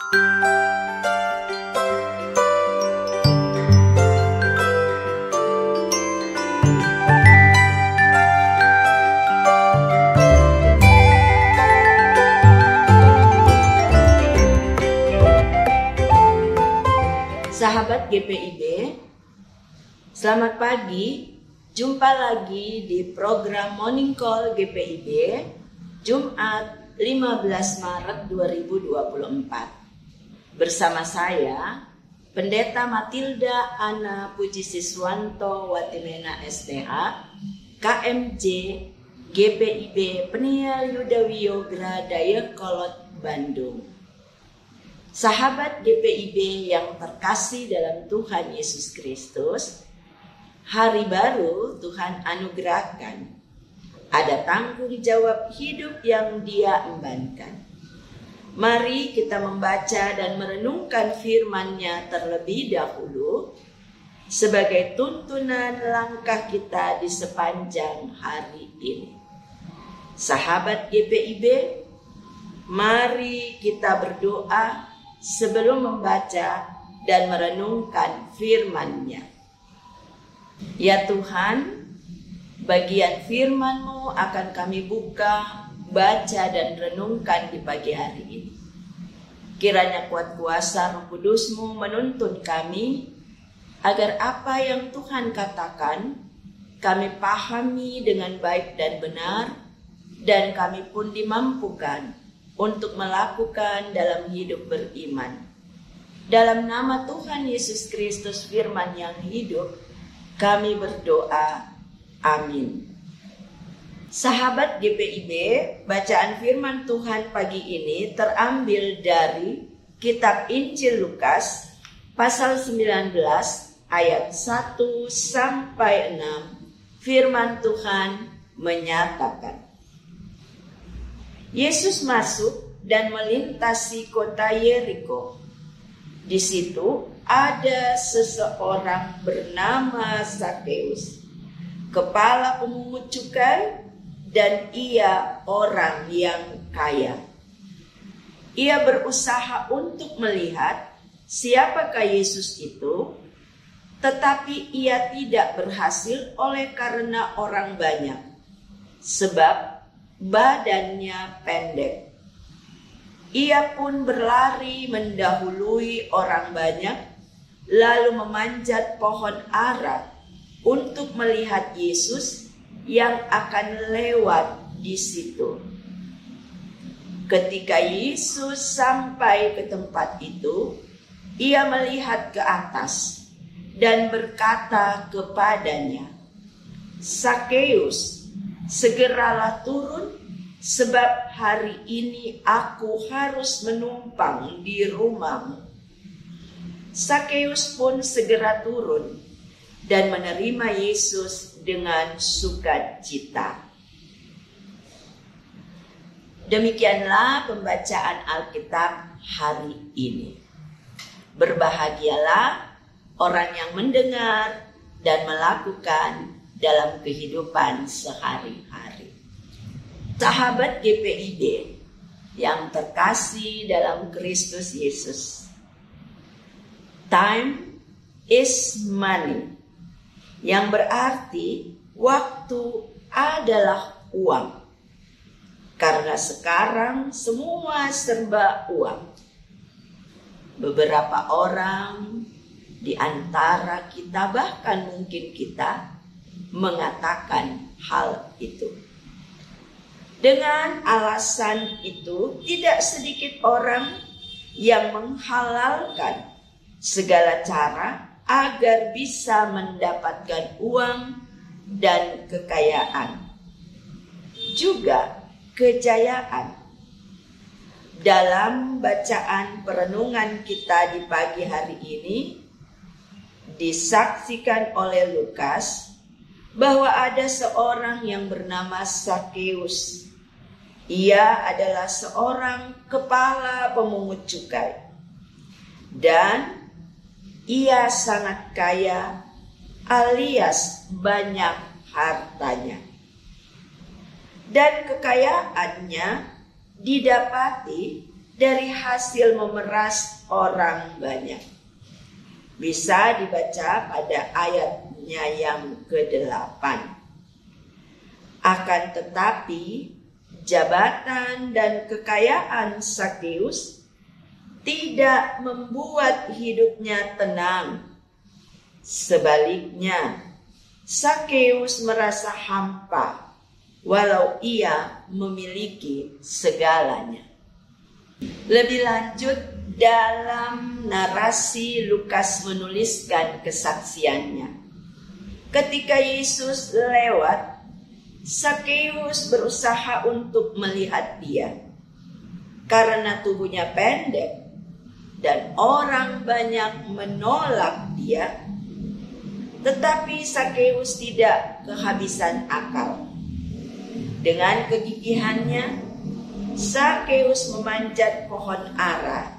Sahabat GPIB, selamat pagi. Jumpa lagi di program Morning Call GPIB Jumat 15 Maret 2024. Bersama saya, Pendeta Matilda Ana Puji Siswanto Watimena STH, KMJ GPIB Peniel Yudawiyogra Dayakolot Bandung. Sahabat GPIB yang terkasih dalam Tuhan Yesus Kristus, hari baru Tuhan anugerahkan. Ada tanggung jawab hidup yang Dia embankan. Mari kita membaca dan merenungkan firman-Nya terlebih dahulu sebagai tuntunan langkah kita di sepanjang hari ini. Sahabat GPIB, mari kita berdoa sebelum membaca dan merenungkan firman-Nya. Ya Tuhan, bagian firman-Mu akan kami buka, baca dan renungkan di pagi hari ini. Kiranya kuat kuasa Roh Kudus-Mu menuntun kami, agar apa yang Tuhan katakan, kami pahami dengan baik dan benar, dan kami pun dimampukan untuk melakukan dalam hidup beriman. Dalam nama Tuhan Yesus Kristus firman yang hidup, kami berdoa. Amin. Sahabat GPIB, bacaan firman Tuhan pagi ini terambil dari kitab Injil Lukas pasal 19 ayat 1 sampai 6. Firman Tuhan menyatakan, Yesus masuk dan melintasi kota Yeriko. Di situ ada seseorang bernama Zakheus, kepala pemungut cukai, dan ia orang yang kaya. Ia berusaha untuk melihat siapakah Yesus itu, tetapi ia tidak berhasil oleh karena orang banyak, sebab badannya pendek. Ia pun berlari mendahului orang banyak, lalu memanjat pohon ara untuk melihat Yesus yang akan lewat di situ. Ketika Yesus sampai ke tempat itu, ia melihat ke atas dan berkata kepadanya, Zakheus, segeralah turun, sebab hari ini aku harus menumpang di rumahmu. Zakheus pun segera turun dan menerima Yesus dengan sukacita. Demikianlah pembacaan Alkitab hari ini. Berbahagialah orang yang mendengar dan melakukan dalam kehidupan sehari-hari. Sahabat GPIB yang terkasih dalam Kristus Yesus, time is money, yang berarti waktu adalah uang. Karena sekarang semua serba uang. Beberapa orang di antara kita, bahkan mungkin kita, mengatakan hal itu. Dengan alasan itu, tidak sedikit orang yang menghalalkan segala cara agar bisa mendapatkan uang dan kekayaan, juga kejayaan. Dalam bacaan perenungan kita di pagi hari ini, disaksikan oleh Lukas bahwa ada seorang yang bernama Zakheus. Ia adalah seorang kepala pemungut cukai, dan ia sangat kaya alias banyak hartanya. Dan kekayaannya didapati dari hasil memeras orang banyak. Bisa dibaca pada ayatnya yang ke-8. Akan tetapi jabatan dan kekayaan Sakeus tidak membuat hidupnya tenang. Sebaliknya, Sakeus merasa hampa walau ia memiliki segalanya. Lebih lanjut, dalam narasi Lukas menuliskan kesaksiannya. Ketika Yesus lewat, Sakeus berusaha untuk melihat dia. Karena tubuhnya pendek dan orang banyak menolak dia, tetapi Sakeus tidak kehabisan akal. Dengan kegigihannya, Sakeus memanjat pohon ara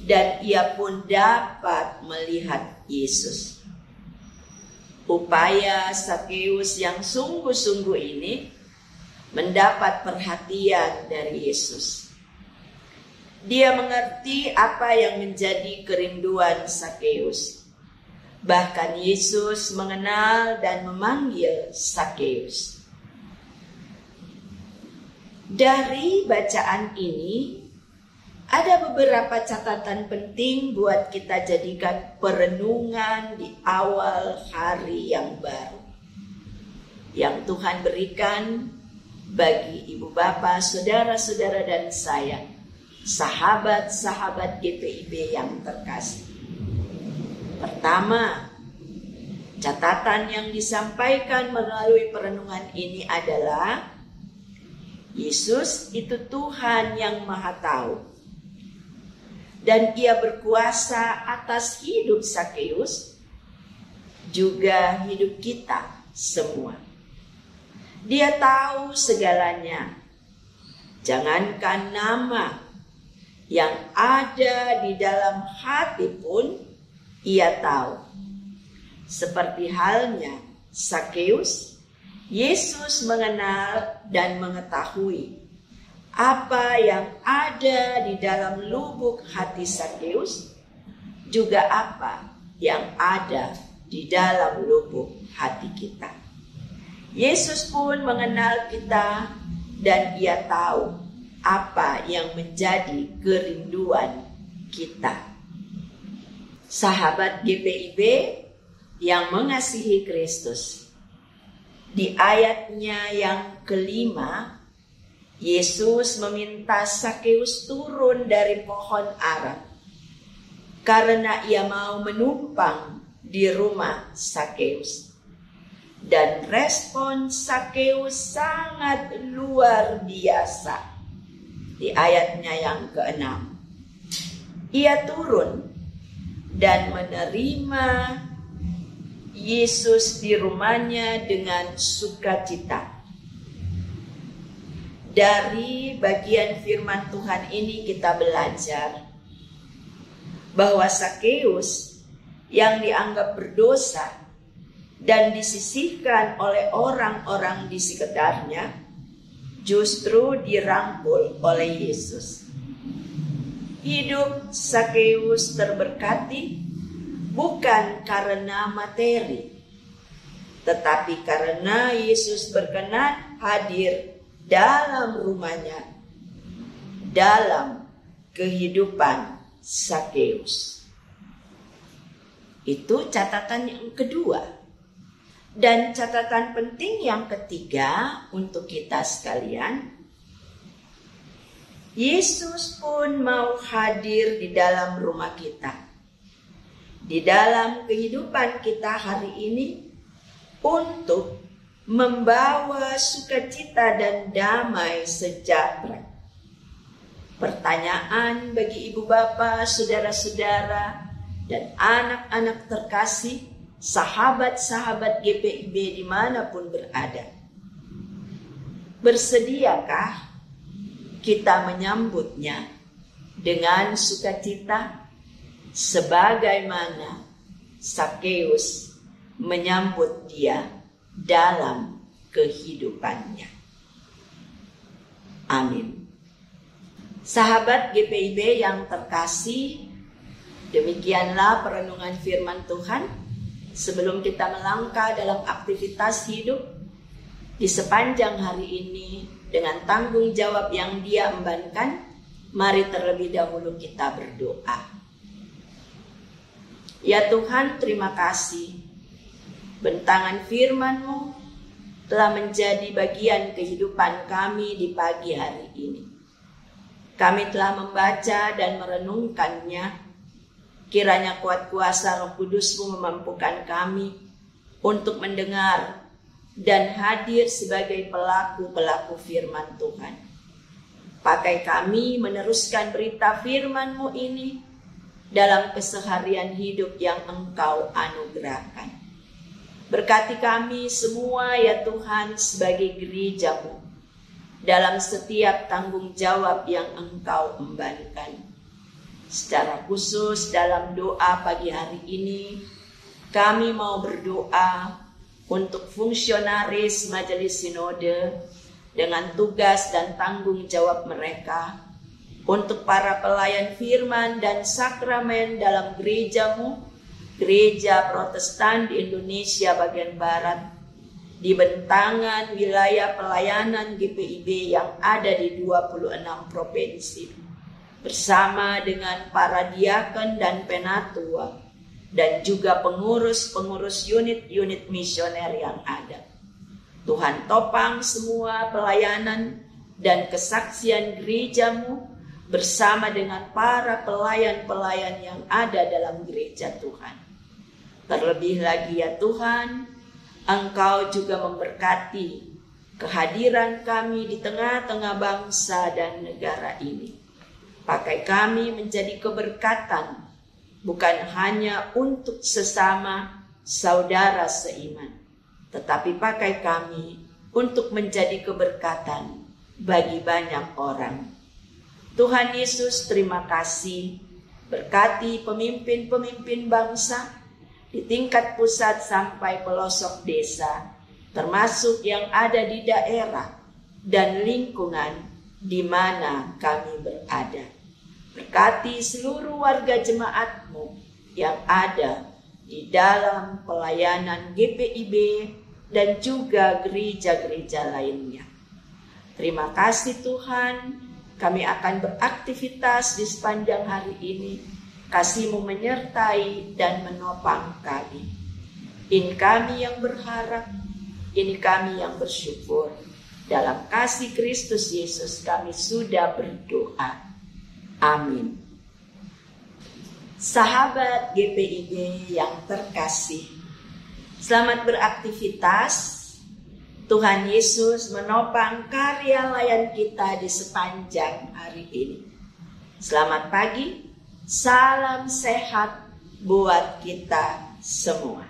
dan ia pun dapat melihat Yesus. Upaya Sakeus yang sungguh-sungguh ini mendapat perhatian dari Yesus. Dia mengerti apa yang menjadi kerinduan Sakeus. Bahkan Yesus mengenal dan memanggil Sakeus. Dari bacaan ini, ada beberapa catatan penting buat kita jadikan perenungan di awal hari yang baru yang Tuhan berikan bagi ibu bapak, saudara-saudara dan saya, sahabat-sahabat GPIB yang terkasih. Pertama, catatan yang disampaikan melalui perenungan ini adalah Yesus itu Tuhan yang Maha Tahu. Dan ia berkuasa atas hidup Sakeus, juga hidup kita semua. Dia tahu segalanya. Jangankan nama yang ada di dalam hati pun ia tahu. Seperti halnya Sakeus, Yesus mengenal dan mengetahui apa yang ada di dalam lubuk hati Sakeus, juga apa yang ada di dalam lubuk hati kita. Yesus pun mengenal kita dan ia tahu apa yang menjadi kerinduan kita. Sahabat GPIB yang mengasihi Kristus, di ayatnya yang ke-5, Yesus meminta Sakeus turun dari pohon ara karena ia mau menumpang di rumah Sakeus. Dan respon Sakeus sangat luar biasa. Di ayatnya yang ke-6, ia turun dan menerima Yesus di rumahnya dengan sukacita. Dari bagian firman Tuhan ini kita belajar bahwa Sakeus yang dianggap berdosa dan disisihkan oleh orang-orang di sekitarnya justru dirangkul oleh Yesus. Hidup Sakeus terberkati bukan karena materi, tetapi karena Yesus berkenan hadir dalam rumahnya, dalam kehidupan Sakeus. Itu catatan yang kedua. Dan catatan penting yang ketiga untuk kita sekalian, Yesus pun mau hadir di dalam rumah kita, di dalam kehidupan kita hari ini, untuk membawa sukacita dan damai sejahtera. Pertanyaan bagi ibu bapak, saudara-saudara, dan anak-anak terkasih, sahabat-sahabat GPIB dimanapun berada. Bersediakah kita menyambutnya dengan sukacita sebagaimana Sakeus menyambut dia dalam kehidupannya? Amin. Sahabat GPIB yang terkasih, demikianlah perenungan firman Tuhan. Sebelum kita melangkah dalam aktivitas hidup di sepanjang hari ini dengan tanggung jawab yang Dia embankan, mari terlebih dahulu kita berdoa. Ya Tuhan, terima kasih. Bentangan firman-Mu telah menjadi bagian kehidupan kami di pagi hari ini. Kami telah membaca dan merenungkannya. Kiranya kuat kuasa Roh Kudus-Mu memampukan kami untuk mendengar dan hadir sebagai pelaku-pelaku firman Tuhan. Pakai kami meneruskan berita firman-Mu ini dalam keseharian hidup yang Engkau anugerahkan. Berkati kami semua ya Tuhan sebagai gereja-Mu dalam setiap tanggung jawab yang Engkau embankan. Secara khusus dalam doa pagi hari ini, kami mau berdoa untuk fungsionaris Majelis Sinode dengan tugas dan tanggung jawab mereka, untuk para pelayan firman dan sakramen dalam gereja-Mu, Gereja Protestan di Indonesia bagian Barat, di bentangan wilayah pelayanan GPIB yang ada di 26 provinsi, bersama dengan para diakon dan penatua, dan juga pengurus-pengurus unit-unit misioner yang ada. Tuhan topang semua pelayanan dan kesaksian gereja-Mu bersama dengan para pelayan-pelayan yang ada dalam gereja Tuhan. Terlebih lagi ya Tuhan, Engkau juga memberkati kehadiran kami di tengah-tengah bangsa dan negara ini. Pakai kami menjadi keberkatan, bukan hanya untuk sesama saudara seiman, tetapi pakai kami untuk menjadi keberkatan bagi banyak orang. Tuhan Yesus, terima kasih. Berkati pemimpin-pemimpin bangsa di tingkat pusat sampai pelosok desa, termasuk yang ada di daerah dan lingkungan di mana kami berada. Berkati seluruh warga jemaat-Mu yang ada di dalam pelayanan GPIB dan juga gereja-gereja lainnya. Terima kasih Tuhan, kami akan beraktivitas di sepanjang hari ini. Kasih-Mu menyertai dan menopang kami. Ini kami yang berharap, ini kami yang bersyukur. Dalam kasih Kristus Yesus kami sudah berdoa. Amin. Sahabat GPIB yang terkasih, selamat beraktivitas. Tuhan Yesus menopang karya layan kita di sepanjang hari ini. Selamat pagi. Salam sehat buat kita semua.